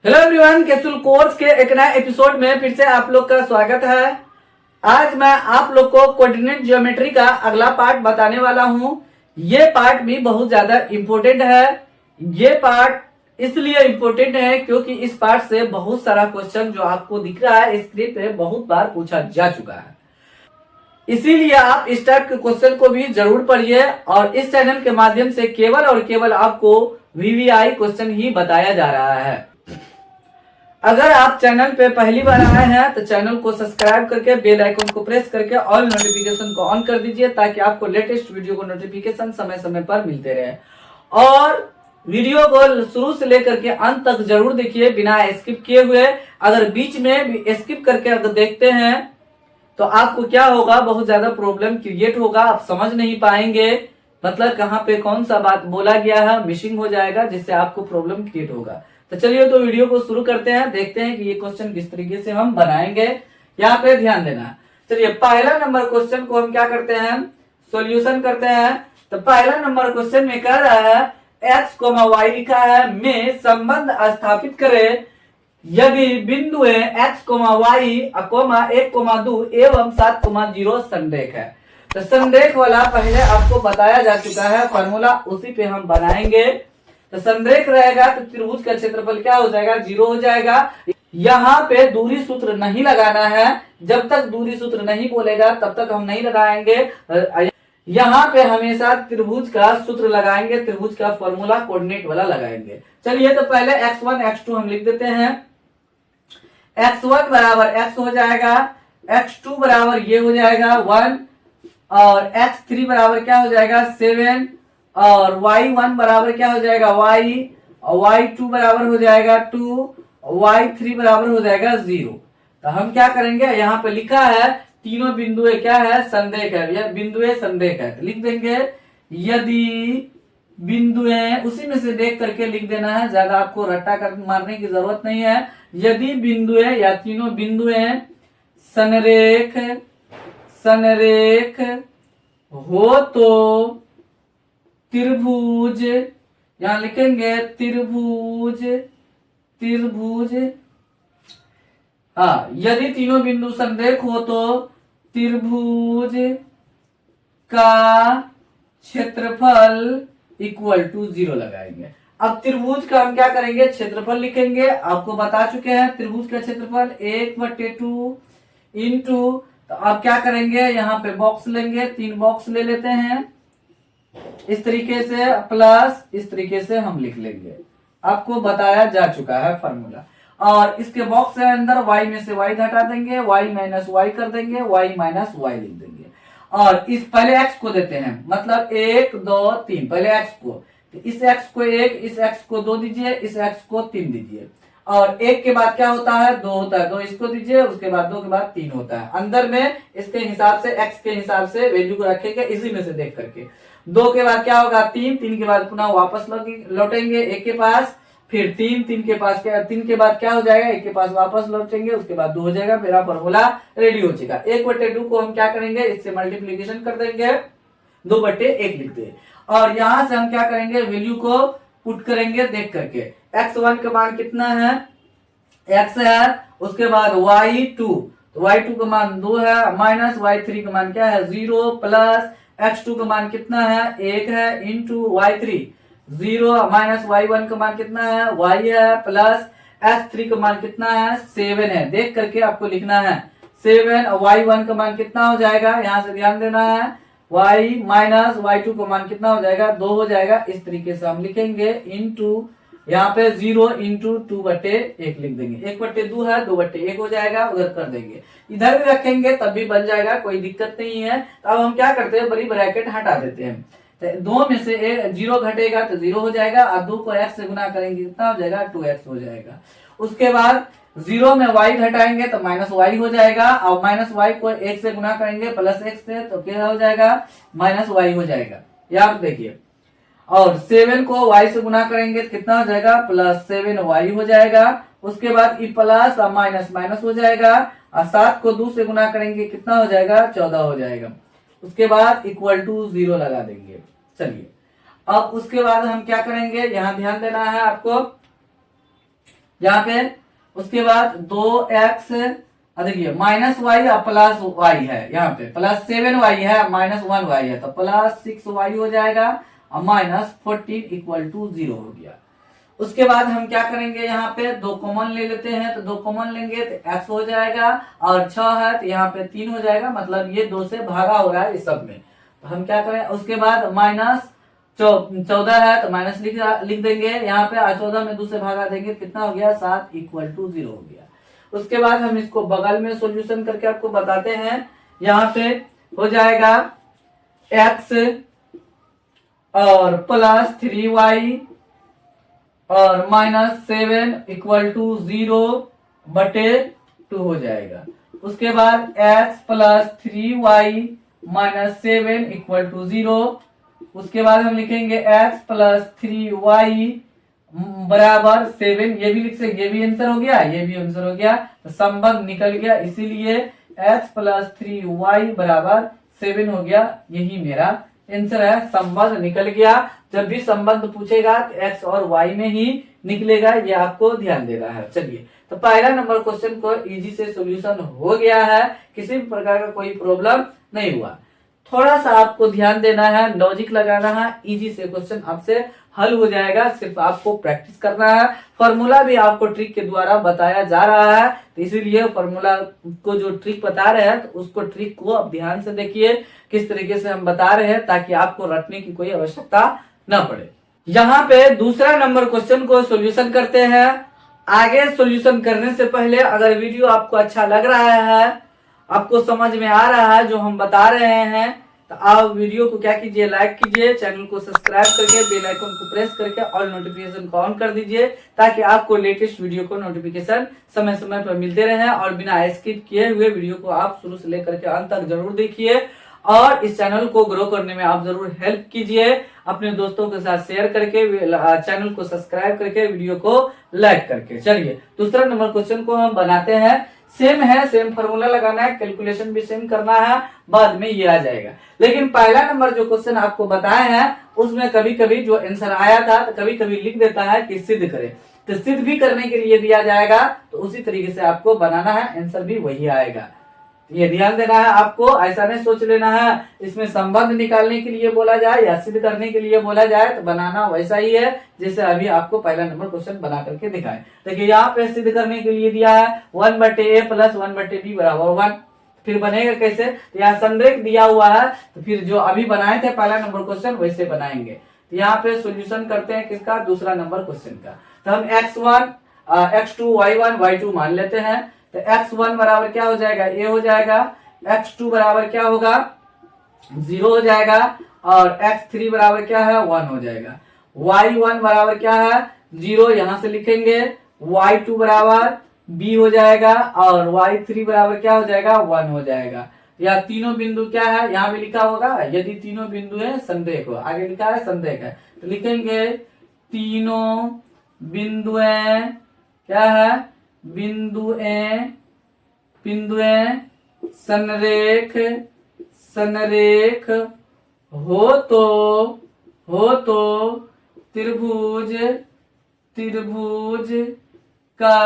Hello everyone, capsule course के एक नए एपिसोड में फिर से आप लोग का स्वागत है। आज मैं आप लोग को कोऑर्डिनेट ज्योमेट्री का अगला पार्ट बताने वाला हूं। ये पार्ट भी बहुत ज्यादा इम्पोर्टेंट है। ये पार्ट इसलिए इम्पोर्टेंट है क्योंकि इस पार्ट से बहुत सारा क्वेश्चन जो आपको दिख रहा है स्क्रीन पे बहुत बार पूछा जा चुका है। इसीलिए आप इस टाइप के क्वेश्चन को भी जरूर पढ़िए और इस चैनल के माध्यम से केवल और केवल आपको वीवीआई क्वेश्चन ही बताया जा रहा है। अगर आप चैनल पे पहली बार आए हैं तो चैनल को सब्सक्राइब करके बेल आइकन को प्रेस करके ऑल नोटिफिकेशन को ऑन कर दीजिए ताकि आपको लेटेस्ट वीडियो को नोटिफिकेशन समय समय पर मिलते रहे। और वीडियो को शुरू से लेकर के अंत तक जरूर देखिए बिना स्किप किए हुए। अगर बीच में स्किप करके अगर देखते हैं तो आपको क्या होगा, बहुत ज्यादा प्रॉब्लम क्रिएट होगा, आप समझ नहीं पाएंगे मतलब कहाँ पे कौन सा बात बोला गया है, मिसिंग हो जाएगा जिससे आपको प्रॉब्लम क्रिएट होगा। तो चलिए तो वीडियो को शुरू करते हैं, देखते हैं कि ये क्वेश्चन किस तरीके से हम बनाएंगे। यहाँ पे ध्यान देना। चलिए पहला नंबर क्वेश्चन को हम क्या करते हैं, सॉल्यूशन करते हैं। तो पहला नंबर क्वेश्चन में कह रहा है x, y लिखा है में संबंध स्थापित करें यदि बिंदु x, y, 1,2 एवं 7,0 संरेख है। तो संरेख वाला पहले आपको बताया जा चुका है फॉर्मूला, उसी पे हम बनाएंगे। तो संरेख रहेगा तो त्रिभुज का क्षेत्रफल क्या हो जाएगा, 0 हो जाएगा। यहाँ पे दूरी सूत्र नहीं लगाना है, जब तक दूरी सूत्र नहीं बोलेगा तब तक हम नहीं लगाएंगे। यहाँ पे हमेशा त्रिभुज का सूत्र लगाएंगे, त्रिभुज का फॉर्मूला कोऑर्डिनेट वाला लगाएंगे। चलिए तो पहले x1 x2 हम लिख देते हैं। x1 बराबर x हो जाएगा, x2 बराबर ये हो जाएगा 1 और x3 बराबर क्या हो जाएगा 7 और y1 बराबर क्या हो जाएगा y और y2 बराबर हो जाएगा 2 y3 बराबर हो जाएगा 0। तो हम क्या करेंगे, यहाँ पे लिखा है तीनों बिंदुएं क्या है, संरेख है। यह बिंदुएं संरेख है तो लिख देंगे यदि बिंदुएं, उसी में से देख करके लिख देना है, ज्यादा आपको रट्टा कर मारने की जरूरत नहीं है। यदि बिंदुएं या तीनों बिंदुएं संरेख संरेख हो तो त्रिभुज, यहां लिखेंगे त्रिभुज, त्रिभुज, हाँ यदि तीनों बिंदु संरेख हो तो त्रिभुज का क्षेत्रफल इक्वल टू 0 लगाएंगे। अब त्रिभुज का हम क्या करेंगे, क्षेत्रफल लिखेंगे। आपको बता चुके हैं त्रिभुज का क्षेत्रफल 1/2 इंटू, तो अब क्या करेंगे, यहाँ पे बॉक्स लेंगे, 3 बॉक्स ले लेते हैं इस तरीके से, प्लस इस तरीके से हम लिख लेंगे। आपको बताया जा चुका है फॉर्मूला। और इसके बॉक्स के अंदर y में से y घटा देंगे, y माइनस y कर देंगे, y माइनस y लिख देंगे। और इस पहले x को देते हैं, मतलब 1 2 3, पहले x को, तो इस x को 1, इस x को 2 दीजिए, इस x को 3 दीजिए। और 1 के बाद क्या होता है, 2 होता है, 2 इसको दीजिए, उसके बाद 2 के बाद 3 होता है। अंदर में इसके हिसाब से x के हिसाब से वैल्यू को रखेंगे, इसी में से देख करके। 2 के बाद क्या होगा 3, 3 के बाद पुनः वापस लौटेंगे 1 के पास, फिर 3, 3 के पास क्या, 3 के बाद क्या हो जाएगा 1 के पास वापस लौटेंगे, उसके बाद 2 हो जाएगा, मेरा फॉर्मूला रेडी हो जाएगा। 1/2 को हम क्या करेंगे, इससे मल्टीप्लीकेशन कर देंगे, 2/1 लिख दे। और यहां से हम क्या करेंगे, वैल्यू को पुट करेंगे देख करके। x1 का मान कितना है, x है, उसके बाद y2, तो y2 का मान 2 है, माइनस y3 का मान क्या है 0, प्लस x2 का मान कितना है 1 है, इंटू y3 0, माइनस y1 का मान कितना है y है, प्लस x3 का मान कितना है 7 है। देख करके आपको लिखना है 7, और y1 का मान कितना हो जाएगा, यहाँ से ध्यान देना है, y माइनस y2 का मान कितना हो जाएगा 2 हो जाएगा। इस तरीके से हम लिखेंगे, इंटू यहाँ पे 0 इंटू 2/1 लिख देंगे। 1/2 है, 2/1 हो जाएगा, उधर कर देंगे, इधर भी रखेंगे तब भी बन जाएगा, कोई दिक्कत नहीं है। तो अब हम क्या करते हैं, बड़ी ब्रैकेट हटा देते हैं। तो 2 में से 0 घटेगा तो 0 हो जाएगा, और 2 को x से गुना करेंगे कितना हो जाएगा 2x हो जाएगा। उसके बाद 0 में y घटाएंगे तो माइनस y हो जाएगा, और माइनस y को 1 से गुना करेंगे प्लस x से, तो क्या हो जाएगा माइनस y हो जाएगा। यहाँ देखिए, और 7 को y से गुना करेंगे तो कितना हो जाएगा प्लस 7y हो जाएगा। उसके बाद ई प्लस और माइनस माइनस हो जाएगा, और 7 को 2 से गुना करेंगे कितना हो जाएगा 14 हो जाएगा। उसके बाद इक्वल टू 0 लगा देंगे। चलिए अब उसके बाद हम क्या करेंगे, यहाँ ध्यान देना है आपको, यहाँ पे। उसके बाद 2x, देखिए माइनस वाई और प्लस वाई है, यहाँ पे प्लस 7y है माइनस 1y है, तो प्लस 6y हो जाएगा और माइनस 14 इक्वल टू 0 हो गया। उसके बाद हम क्या करेंगे, यहाँ पे 2 कॉमन ले लेते हैं, तो 2 कॉमन लेंगे तो x हो जाएगा और 6 है तो यहाँ पे 3 हो जाएगा, मतलब ये 2 से भागा हो रहा है इस सब में। तो हम क्या करें, उसके बाद माइनस 14 है तो माइनस लिख देंगे यहाँ पे, और 14 में 2 से भागा देंगे, कितना हो गया 7 इक्वल टू 0 हो गया। उसके बाद हम इसको बगल में सॉल्यूशन करके आपको बताते हैं। यहाँ पे हो जाएगा x और प्लस 3y और माइनस 7 इक्वल टू 0/2 हो जाएगा। उसके बाद x plus 3y minus 7 equal to 0। उसके बाद हम लिखेंगे x प्लस 3y बराबर 7, ये भी लिख सकते, ये भी आंसर हो गया, ये भी आंसर हो गया, तो संबंध निकल गया, इसीलिए x प्लस 3y बराबर 7 हो गया, यही मेरा आंसर है, संबंध निकल गया। जब भी संबंध पूछेगा तो x और y में ही निकलेगा, ये आपको ध्यान देना है। चलिए, तो पहला नंबर क्वेश्चन को इजी से सॉल्यूशन हो गया है, किसी भी प्रकार का कोई प्रॉब्लम नहीं हुआ। थोड़ा सा आपको ध्यान देना है, लॉजिक लगाना है, इजी से क्वेश्चन आपसे हल हो जाएगा, सिर्फ आपको प्रैक्टिस करना है। फॉर्मूला भी आपको ट्रिक के द्वारा बताया जा रहा है, तो इसीलिए फॉर्मूला को जो ट्रिक बता रहे हैं तो उसको ट्रिक को अब ध्यान से देखिए किस तरीके से हम बता रहे हैं, ताकि आपको रटने की कोई आवश्यकता न पड़े। यहाँ पे दूसरा नंबर क्वेश्चन को सॉल्यूशन करते हैं। आगे सॉल्यूशन करने से पहले अगर वीडियो आपको अच्छा लग रहा है, आपको समझ में आ रहा है जो हम बता रहे हैं, तो आप वीडियो को क्या कीजिए, लाइक कीजिए, चैनल को सब्सक्राइब करके बेल आइकन को प्रेस करके ऑल नोटिफिकेशन को ऑन कर दीजिए, ताकि आपको लेटेस्ट वीडियो को नोटिफिकेशन समय समय पर मिलते रहे, और बिना स्किप किए हुए वीडियो को आप शुरू से लेकर के अंत तक जरूर देखिए, और इस चैनल को ग्रो करने में आप जरूर हेल्प कीजिए अपने दोस्तों के साथ शेयर करके, चैनल को सब्सक्राइब करके, वीडियो को लाइक करके। चलिए, दूसरा नंबर क्वेश्चन को हम बनाते हैं। सेम है, सेम फॉर्मूला लगाना है, कैलकुलेशन भी सेम करना है, बाद में ये आ जाएगा। लेकिन पहला नंबर जो क्वेश्चन आपको बताए हैं उसमें कभी कभी जो आंसर आया था तो कभी कभी लिख देता है कि सिद्ध करें, तो सिद्ध भी करने के लिए दिया जाएगा, तो उसी तरीके से आपको बनाना है, आंसर भी वही आएगा। ये ध्यान देना है आपको, ऐसा नहीं सोच लेना है इसमें संबंध निकालने के लिए बोला जाए या सिद्ध करने के लिए बोला जाए, तो बनाना वैसा ही है जैसे अभी आपको पहला नंबर क्वेश्चन बना करके दिखाए। देखिए, यहाँ पे सिद्ध करने के लिए दिया है 1/a प्लस 1/b बराबर 1। फिर बनेगा कैसे, तो यहाँ संरेख दिया हुआ है, तो फिर जो अभी बनाए थे पहला नंबर क्वेश्चन वैसे बनाएंगे। तो यहाँ पे सोल्यूशन करते हैं किसका, दूसरा नंबर क्वेश्चन का। तो हम x1 x2 y1 y2 मान लेते हैं, तो x1 बराबर क्या हो जाएगा, a हो जाएगा, x2 बराबर क्या होगा 0 हो जाएगा, और x3 बराबर क्या है 1 हो जाएगा। y1 बराबर क्या है 0, यहां से लिखेंगे, y2 बराबर b हो जाएगा, और y3 बराबर क्या हो जाएगा 1 हो जाएगा। या तीनों बिंदु क्या है, यहाँ भी लिखा होगा, यदि तीनों बिंदु है संरेख हो, आगे लिखा है संरेख है, तो लिखेंगे तीनों बिंदुएं क्या है, बिंदुएं संरेख हो तो त्रिभुज का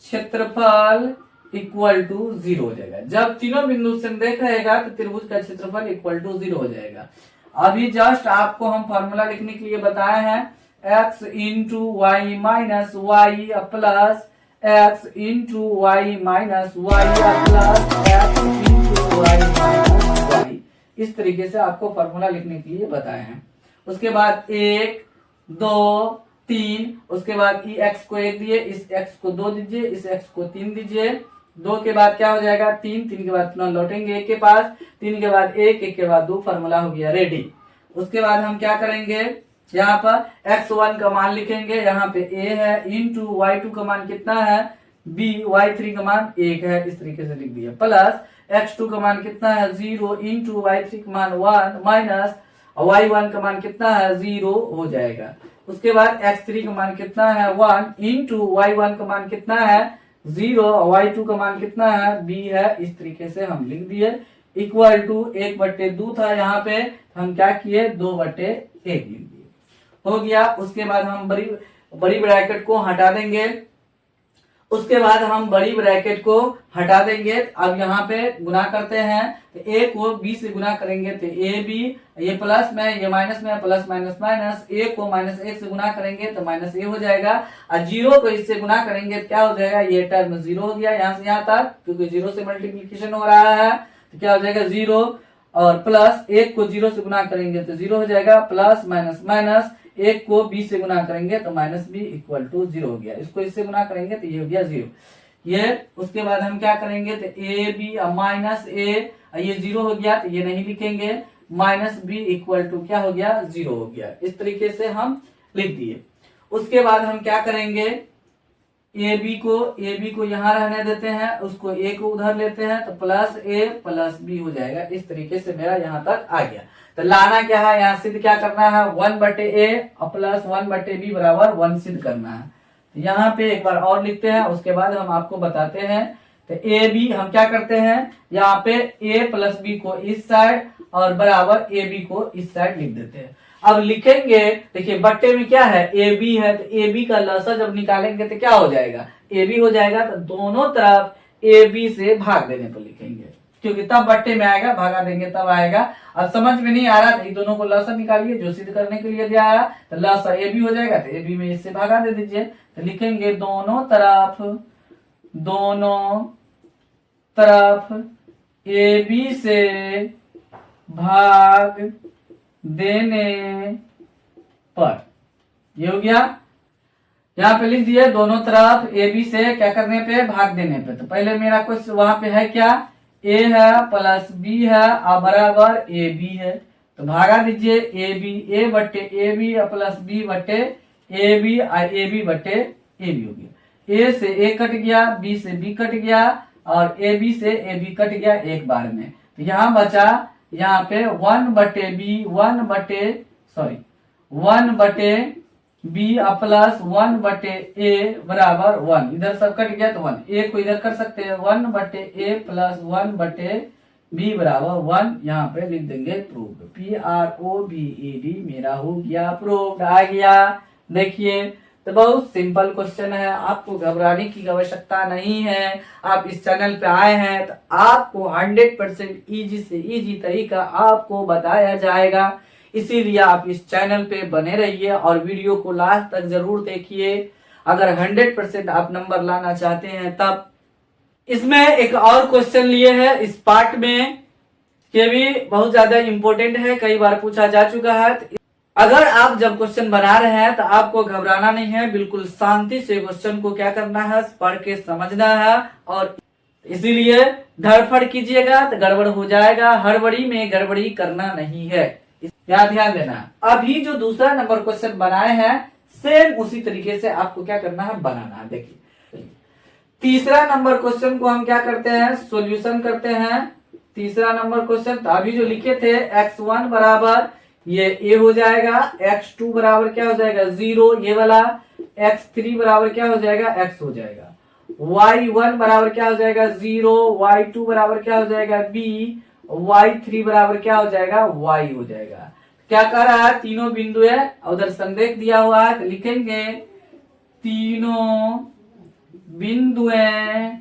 क्षेत्रफल इक्वल टू 0 हो जाएगा। जब तीनों बिंदु संरेख रहेगा तो त्रिभुज का क्षेत्रफल इक्वल टू 0 हो जाएगा। अभी जस्ट आपको हम फॉर्मूला लिखने के लिए बताए हैं, x into y minus y plus x into y minus y plus x into y minus y, इस तरीके से आपको फॉर्मूला लिखने के लिए बताए हैं। उसके बाद 1 2 3, उसके बाद x को 1 दिए, इस x को 2 दीजिए, इस x को 3 दीजिए, 2 के बाद क्या हो जाएगा 3, 3 के बाद पुनः लौटेंगे 1 के पास, 3 के बाद 1, 1 के बाद 2, फॉर्मूला हो गया रेडी। उसके बाद हम क्या करेंगे, यहाँ पर x1 का मान लिखेंगे, यहाँ पे a है, इंटू y2 का मान कितना है b, y3 का मान 1 है, इस तरीके से लिख दिया, प्लस x2 का मान कितना है 0, इंटू y3 का मान 1 माइनस y1 का मान कितना है 0 हो जाएगा। उसके बाद x3 का मान कितना है 1, इंटू y1 का मान कितना है 0, y2 का मान कितना है b है, इस तरीके से हम लिख दिए, इक्वल टू 1/2 था यहाँ पे, हम क्या किए 2/1 लिख दिए, हो गया। उसके बाद हम बड़ी ब्रैकेट को हटा देंगे। उसके बाद हम बड़ी ब्रैकेट को हटा देंगे। अब यहाँ पे गुना करते हैं तो a को b से गुना करेंगे तो ए बी, ये प्लस में ये माइनस में, प्लस माइनस माइनस, a को माइनस 1 से गुना करेंगे तो माइनस a हो जाएगा, और 0 को इससे गुना करेंगे तो क्या हो जाएगा, ये टर्म 0 हो गया यहाँ से यहाँ तक, क्योंकि 0 से मल्टीप्लीकेशन हो रहा है तो क्या हो जाएगा 0, और प्लस 1 को 0 से गुना करेंगे तो 0 हो जाएगा, प्लस माइनस माइनस, 1 को b से गुना करेंगे तो माइनस b इक्वल टू 0 हो गया। इसको इससे गुना करेंगे तो ये हो गया 0। ये उसके बाद हम क्या करेंगे तो ए बी माइनस ए, ये 0 हो गया तो ये नहीं लिखेंगे, माइनस b इक्वल टू क्या हो गया 0 हो गया। इस तरीके से हम लिख दिए। उसके बाद हम क्या करेंगे, ए बी को यहाँ रहने देते हैं, उसको a को उधर लेते हैं तो प्लस a प्लस b हो जाएगा। इस तरीके से मेरा यहाँ तक आ गया। तो लाना क्या है, यहाँ सिद्ध क्या करना है, 1/a प्लस 1/b बराबर 1 सिद्ध करना है। तो यहाँ पे एक बार और लिखते हैं, उसके बाद हम आपको बताते हैं। तो ए बी हम क्या करते हैं, यहाँ पे a प्लस b को इस साइड और बराबर ए बी को इस साइड लिख देते हैं। अब लिखेंगे, देखिए बट्टे में क्या है, ए बी है, तो ए बी का लसा जब निकालेंगे तो क्या हो जाएगा, ए बी हो जाएगा। तो दोनों तरफ ए बी से भाग देने पर लिखेंगे, क्योंकि तब बट्टे में आएगा, भागा देंगे तब आएगा। अब समझ में नहीं आ रहा तो इन दोनों को लसा निकालिए, जो सिद्ध करने के लिए दिया है। तो लसा ए बी हो जाएगा तो ए बी में इससे भागा दे दीजिए। तो लिखेंगे दोनों तरफ ए बी से भाग देने पर, ये हो गया। यहाँ पे लिख दिए दोनों तरफ ए बी से क्या करने पे, भाग देने पे। तो पहले मेरा कुछ वहां पे है क्या, a है प्लस b है और बराबर ए बी है, तो भागा दीजिए ए बी, a बट्टे ए बी प्लस b बट्टे ए बी और ए बी बट्टे ए बी हो गया। a से a कट गया, b से b कट गया और ए बी से ए बी कट गया एक बार में। तो यहाँ बचा, यहाँ पे 1/b 1/b प्लस 1/a बराबर 1, इधर सब कट गया तो 1, a को इधर कर सकते हैं, 1/a प्लस 1/b बराबर 1, यहाँ पे लिख देंगे प्रूव्ड, PROVED मेरा हो गया प्रूव्ड, आ गया। देखिए तो बहुत सिंपल क्वेश्चन है, आपको घबराने की आवश्यकता नहीं है। आप इस चैनल पे आए हैं तो आपको 100% इजी से इजी तरीका आपको बताया जाएगा, इसीलिए आप इस चैनल पे बने रहिए और वीडियो को लास्ट तक जरूर देखिए। अगर 100% आप नंबर लाना चाहते हैं तब। इसमें एक और क्वेश्चन लिए हैं इस पार्ट में, ये भी बहुत ज्यादा इंपॉर्टेंट है, कई बार पूछा जा चुका है। अगर आप जब क्वेश्चन बना रहे हैं तो आपको घबराना नहीं है, बिल्कुल शांति से क्वेश्चन को क्या करना है, पढ़ के समझना है, और इसीलिए धड़फड़ कीजिएगा तो गड़बड़ हो जाएगा। हड़बड़ी में गड़बड़ी करना नहीं है, यहाँ ध्यान देना। अभी जो दूसरा नंबर क्वेश्चन बनाए हैं सेम उसी तरीके से आपको क्या करना है, बनाना है। देखिए तीसरा नंबर क्वेश्चन को हम क्या करते हैं, सॉल्यूशन करते हैं। तीसरा नंबर क्वेश्चन तो अभी जो लिखे थे x1 बराबर ये a हो जाएगा, x2 बराबर क्या हो जाएगा 0 ये वाला, x3 बराबर क्या हो जाएगा x हो जाएगा, y1 बराबर क्या हो जाएगा 0, y2 बराबर क्या हो जाएगा b, y3 बराबर क्या हो जाएगा y हो जाएगा। क्या कह रहा है, तीनों बिंदु है, उधर संरेख दिया हुआ है तो लिखेंगे तीनों बिंदुएं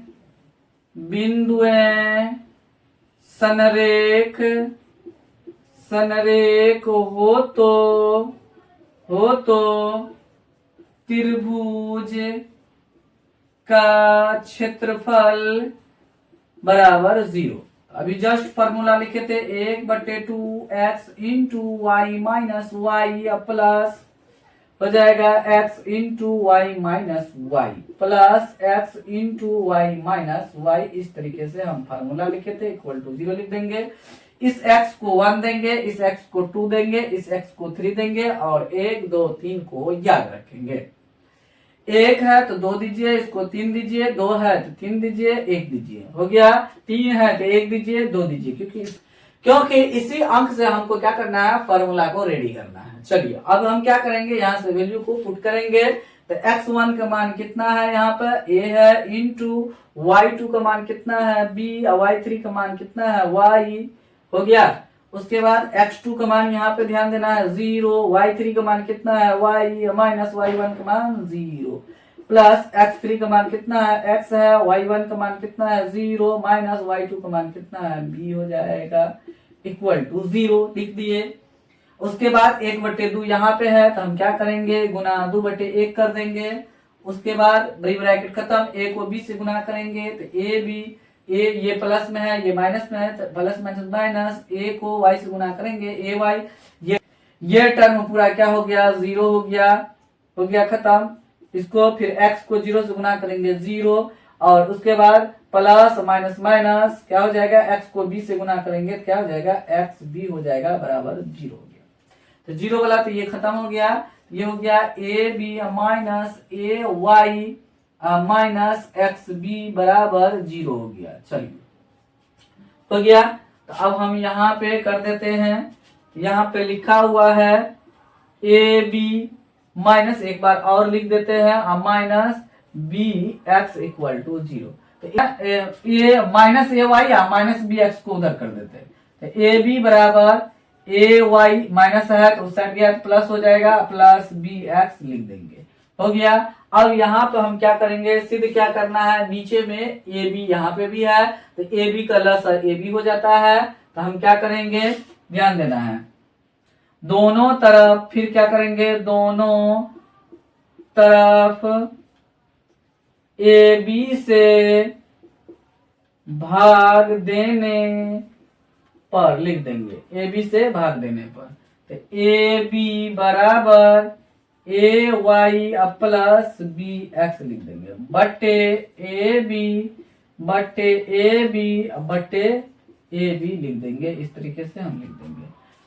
संरेख हो तो त्रिभुज का क्षेत्रफल बराबर 0। अभी जस्ट फॉर्मूला लिखे थे 1/2x into y minus y plus हो जाएगा x into y minus y plus x into y minus y. इस तरीके से हम फार्मूला लिखे थे, इक्वल टू 0 लिख देंगे। इस x को 1 देंगे, इस x को 2 देंगे, इस x को 3 देंगे और 1 2 3 को याद रखेंगे। 1 है तो 2 दीजिए, इसको 3 दीजिए, 2 है तो 3 दीजिए, 1 दीजिए, हो गया। 3 है तो 1 दीजिए, 2 दीजिए, क्योंकि इसी अंक से हमको क्या करना है, फॉर्मूला को रेडी करना है। चलिए अब हम क्या करेंगे, यहाँ से वैल्यू को पुट करेंगे। तो x1 का मान कितना है, यहाँ पर a है, इंटू y2 का मान कितना है b, y3 का मान कितना है y, हो गया। उसके बाद x2 का मान यहाँ पे ध्यान देना है 0, y3 का मान कितना है y माइनस y1 का मान 0, प्लस x3 का मान कितना है x है, y1 का मान कितना है 0 माइनस y2 का मान कितना है b हो जाएगा इक्वल टू 0 लिख दिए। उसके बाद 1/2 यहाँ पे है तो हम क्या करेंगे गुना 2/1 कर देंगे। उसके बाद बड़ी ब्रैकेट खत्म, a को b से गुना करेंगे तो a b ये प्लस में है ये माइनस में है तो प्लस माइनस माइनस, a को y से गुना करेंगे a y, ये टर्म पूरा क्या हो गया 0 हो गया खत्म। इसको फिर x को 0 से गुना करेंगे 0 और उसके बाद प्लस माइनस माइनस क्या हो जाएगा x को b से गुना करेंगे क्या हो जाएगा x b हो जाएगा बराबर 0 हो गया। तो 0 वाला तो ये खत्म हो गया, ये हो गया a b minus a y minus x b बराबर 0 हो गया। चलिए हो गया, तो अब हम यहाँ पे कर देते हैं, यहाँ पे लिखा हुआ है ए बी माइनस एक बार और लिख देते हैं minus b x equal to 0। तो ये माइनस ए वाई या माइनस बी एक्स को उधर कर देते हैं, तो ए बी बराबर ए वाई माइनस है तो उस साइड गया तो प्लस हो जाएगा प्लस बी एक्स लिख देंगे हो गया। अब यहाँ पे हम क्या करेंगे सिद्ध क्या करना है, नीचे में ए बी यहाँ पे भी है तो ए बी का लसर ए बी हो जाता है, तो हम क्या करेंगे ध्यान देना है दोनों तरफ, फिर क्या करेंगे दोनों तरफ ए बी से भाग देने पर लिख देंगे, ए बी से भाग देने पर, तो ए बी बराबर ए वाई प्लस बी एक्स लिख देंगे बटे ए बी बटे ए बी लिख देंगे। इस तरीके से हम लिख देंगे,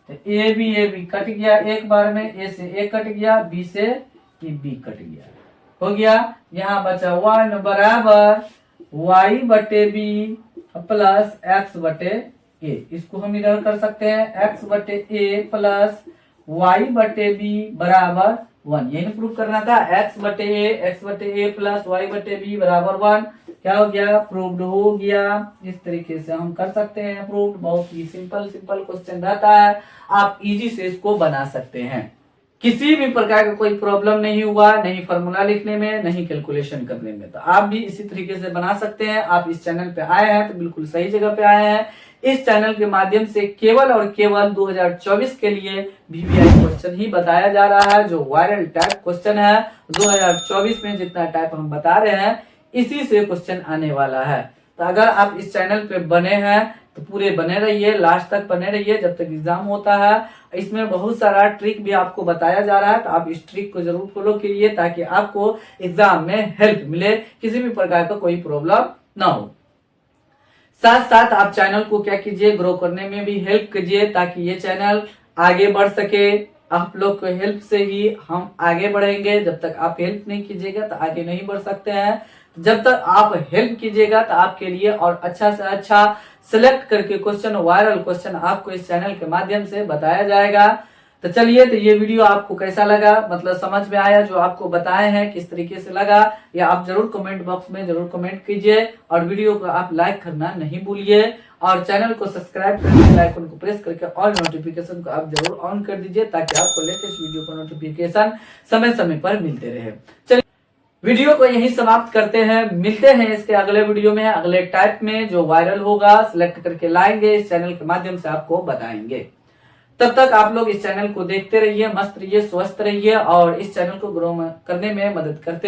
तो ए बी कट गया एक बार में, ए से ए कट गया, बी से बी कट गया हो गया। यहाँ बचा 1 बराबर वाई बटे बी प्लस एक्स बटे ए, इसको हम इधर कर सकते हैं x बटे ए प्लस वाई बटे बी बराबर 1, यही प्रूव करना था x बटे ए प्लस वाई बटे बी बराबर 1, क्या हो गया प्रूव्ड हो गया। इस तरीके से हम कर सकते हैं प्रूव्ड, बहुत ही सिंपल क्वेश्चन रहता है, आप इजी से इसको बना सकते हैं। किसी भी प्रकार का कोई प्रॉब्लम नहीं हुआ, नहीं फॉर्मूला लिखने में नहीं कैलकुलेशन करने में, तो आप भी इसी तरीके से बना सकते हैं। आप इस चैनल पे आए हैं तो बिल्कुल सही जगह पे आए हैं। इस चैनल के माध्यम से केवल और केवल 2024 के लिए वीवीआई क्वेश्चन ही बताया जा रहा है, जो वायरल टाइप क्वेश्चन है। 2024 में जितना टाइप हम बता रहे हैं इसी से क्वेश्चन आने वाला है। तो अगर आप इस चैनल पे बने हैं तो पूरे बने रहिए, लास्ट तक बने रहिए जब तक एग्जाम होता है। इसमें बहुत सारा ट्रिक भी आपको बताया जा रहा है, तो आप इस ट्रिक को जरूर फॉलो कीजिए ताकि आपको एग्जाम में हेल्प मिले, किसी भी प्रकार का कोई प्रॉब्लम ना हो। साथ साथ आप चैनल को क्या कीजिए ग्रो करने में भी हेल्प कीजिए ताकि ये चैनल आगे बढ़ सके। आप लोग को हेल्प से ही हम आगे बढ़ेंगे, जब तक आप हेल्प नहीं कीजिएगा तो आगे नहीं बढ़ सकते हैं। जब तक आप हेल्प कीजिएगा तो आपके लिए और अच्छा से अच्छा सिलेक्ट करके क्वेश्चन, वायरल क्वेश्चन आपको इस चैनल के माध्यम से बताया जाएगा। तो चलिए, तो ये वीडियो आपको कैसा लगा, मतलब समझ में आया जो आपको बताए हैं किस तरीके से लगा, या आप जरूर कमेंट बॉक्स में जरूर कमेंट कीजिए। और वीडियो को आप लाइक करना नहीं भूलिए और चैनल को सब्सक्राइब करके बेल आइकन को प्रेस करके और नोटिफिकेशन को आप जरूर ऑन कर दीजिए ताकि आपको लेटेस्ट वीडियो का नोटिफिकेशन समय समय पर मिलते रहे। चलिए वीडियो को यहीं समाप्त करते हैं, मिलते हैं इसके अगले वीडियो में, अगले टाइप में जो वायरल होगा सिलेक्ट करके लाएंगे, इस चैनल के माध्यम से आपको बताएंगे। तब तक आप लोग इस चैनल को देखते रहिए, मस्त रहिए, स्वस्थ रहिए और इस चैनल को ग्रो करने में मदद करते